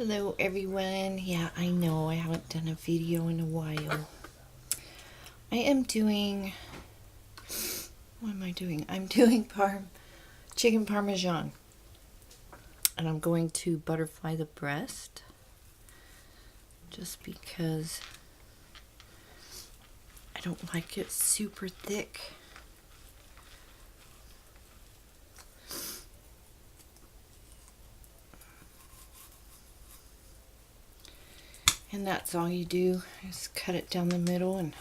Hello everyone. Yeah, I know I haven't done a video in a while. I am doing, what am I doing? I'm doing chicken Parmesan. And I'm going to butterfly the breast. Just because I don't like it super thick. And that's all you do is cut it down the middle and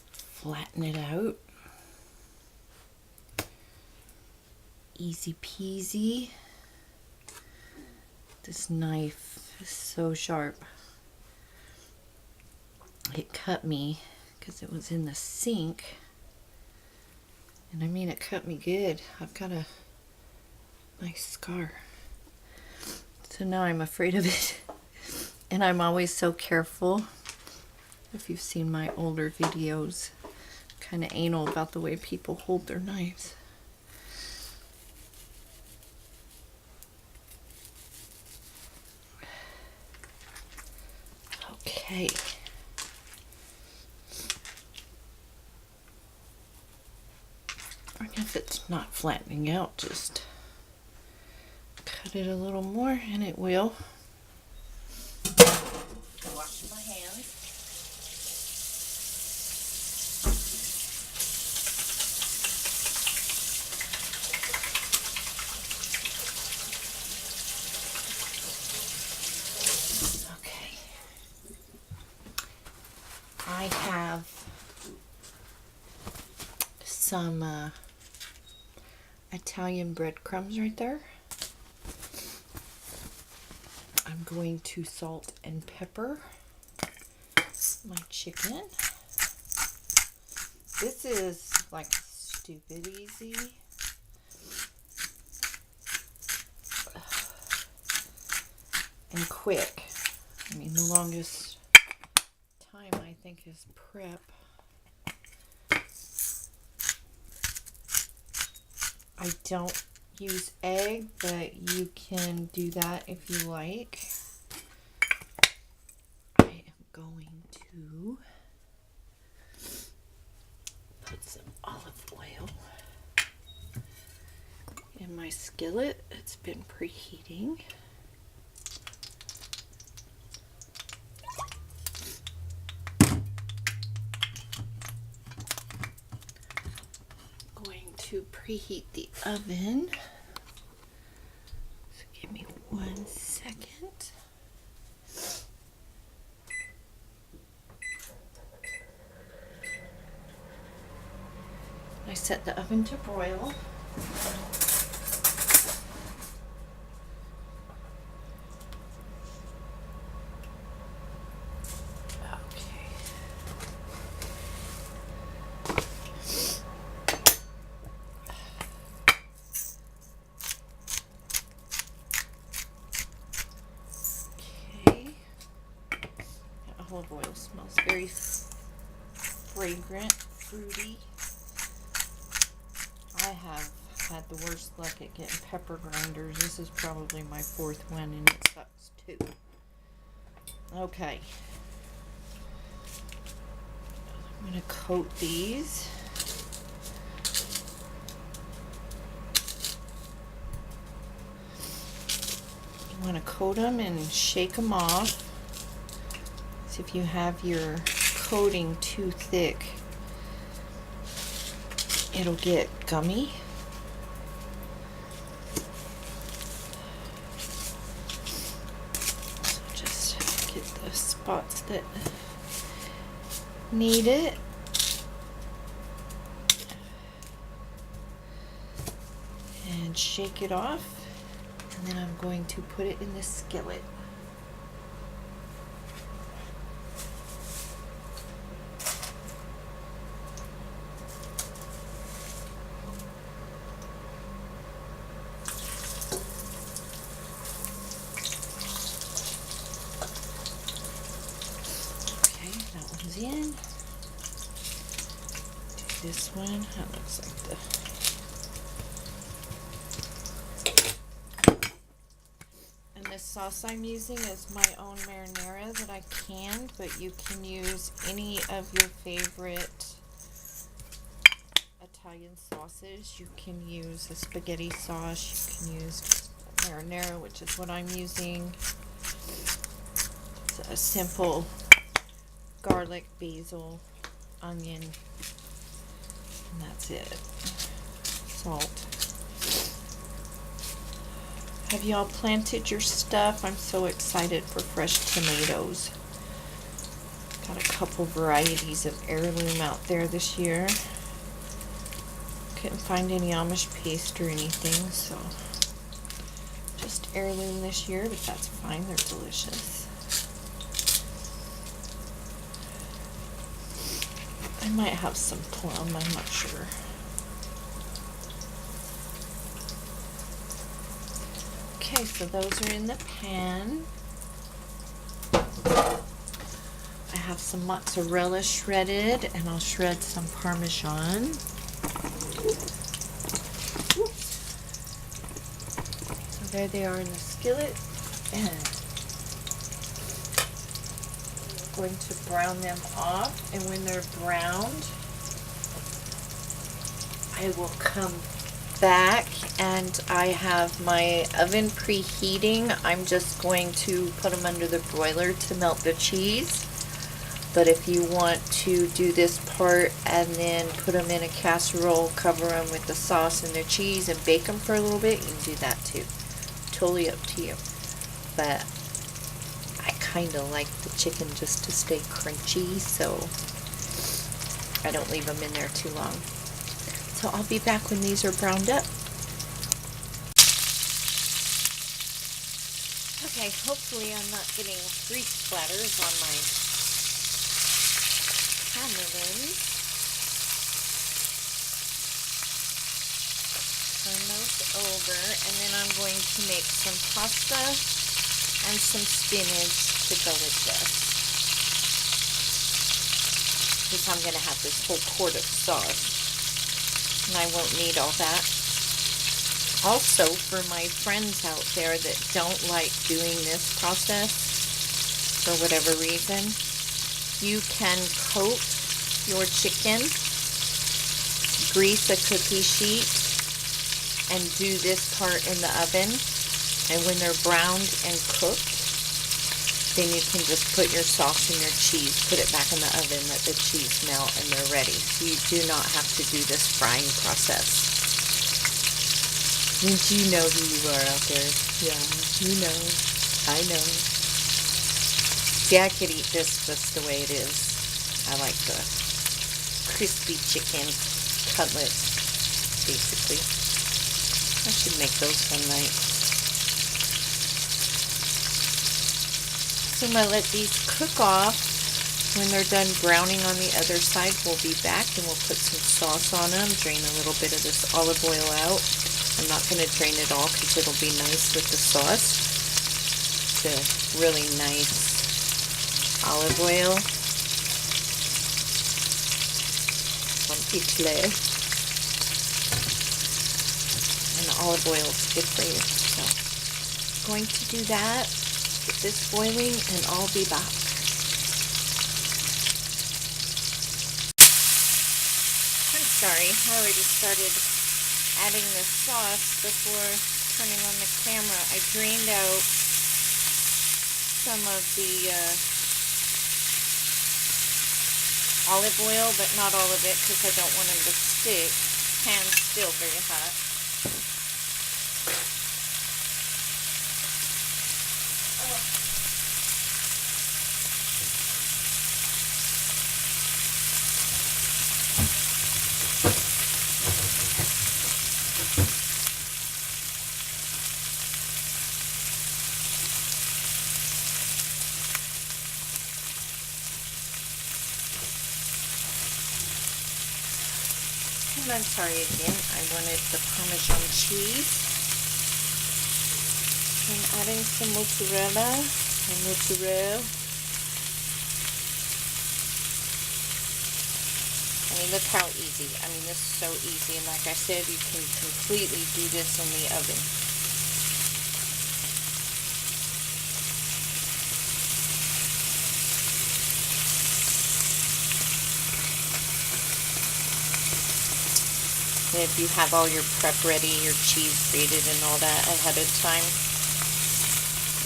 flatten it out. Easy peasy. This knife is so sharp. It cut me because it was in the sink. And I mean, it cut me good. I've got a nice scar. So now I'm afraid of it. And I'm always so careful. If you've seen my older videos, kind of anal about the way people hold their knives. Okay. And if it's not flattening out, just cut it a little more and it will. Wash my hands. Okay. I have some Italian breadcrumbs right there. I'm going to salt and pepper my chicken. This is like stupid easy. And quick. I mean, the longest time I think is prep. I don't use egg, but you can do that if you like. I am going to put some olive oil in my skillet. It's been preheating. To preheat the oven. So give me 1 second. I set the oven to broil. Olive oil smells very fragrant, fruity. I have had the worst luck at getting pepper grinders. This is probably my 4th one and it sucks too. Okay. I'm going to coat these. You want to coat them and shake them off. If you have your coating too thick, it'll get gummy. So just get the spots that need it. And shake it off. And then I'm going to put it in the skillet. In. Do this one. That looks like the. And this sauce I'm using is my own marinara that I canned, but you can use any of your favorite Italian sauces. You can use a spaghetti sauce, you can use marinara, which is what I'm using. It's a simple garlic, basil, onion, and that's it. Salt. Have y'all planted your stuff? I'm so excited for fresh tomatoes. Got a couple varieties of heirloom out there this year. Couldn't find any Amish paste or anything, so just heirloom this year, but that's fine. They're delicious. I might have some plum, I'm not sure. Okay, so those are in the pan. I have some mozzarella shredded, and I'll shred some Parmesan. So there they are in the skillet. And I'm going to brown them off, and when they're browned, I will come back, and I have my oven preheating. I'm just going to put them under the broiler to melt the cheese. But if you want to do this part and then put them in a casserole, cover them with the sauce and the cheese and bake them for a little bit, you can do that too. Totally up to you. But I kind of like the chicken just to stay crunchy, so I don't leave them in there too long. So I'll be back when these are browned up. Okay, hopefully I'm not getting grease splatters on my camera lens. Turn those over, and then I'm going to make some pasta and some spinach to go with this, because I'm going to have this whole quart of sauce. And I won't need all that. Also, for my friends out there that don't like doing this process for whatever reason, you can coat your chicken, grease a cookie sheet, and do this part in the oven. And when they're browned and cooked, then you can just put your sauce and your cheese, put it back in the oven, let the cheese melt, and they're ready. So you do not have to do this frying process. Don't you know who you are out there? Yeah, you know. I know. See, I could eat this just the way it is. I like the crispy chicken cutlets, basically. I should make those one night. So I'm going to let these cook off. When they're done browning on the other side, we'll be back and we'll put some sauce on them. Drain a little bit of this olive oil out. I'm not going to drain it all because it'll be nice with the sauce. It's a really nice olive oil from Italy. And the olive oil is good for you. So I'm going to do that. Get this boiling, and I'll be back. I'm sorry, I already started adding the sauce before turning on the camera. I drained out some of the olive oil, but not all of it because I don't want them to stick. Pan's still very hot. And I'm sorry again, I wanted the Parmesan cheese. I'm adding some mozzarella and mozzarella. I mean, look how easy. I mean, this is so easy. And like I said, you can completely do this in the oven. And if you have all your prep ready, your cheese grated and all that ahead of time,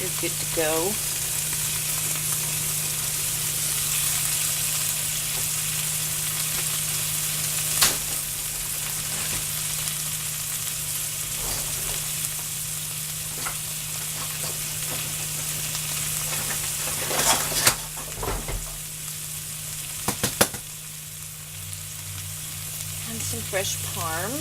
you're good to go. And some fresh parm.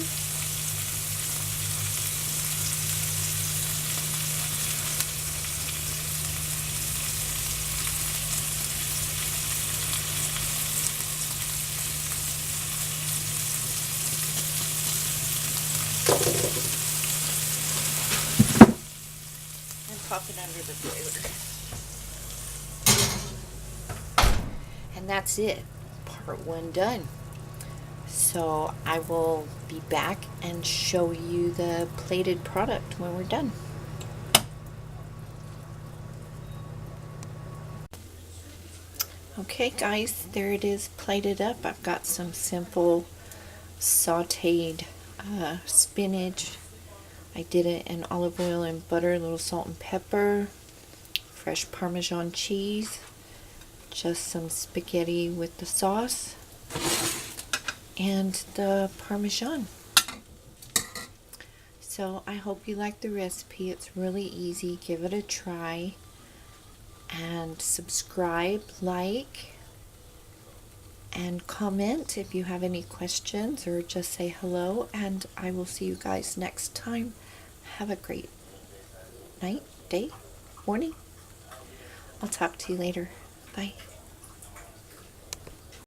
And pop it under the broiler. And that's it. Part 1 done. So I will be back and show you the plated product when we're done. Okay guys, there it is plated up. I've got some simple sauteed spinach. I did it in olive oil and butter, a little salt and pepper, fresh Parmesan cheese, just some spaghetti with the sauce, and the Parmesan. So I hope you like the recipe. It's really easy. Give it a try. And subscribe, like, and comment if you have any questions, or just say hello, and I will see you guys next time. Have a great night, day, morning. I'll talk to you later. Bye.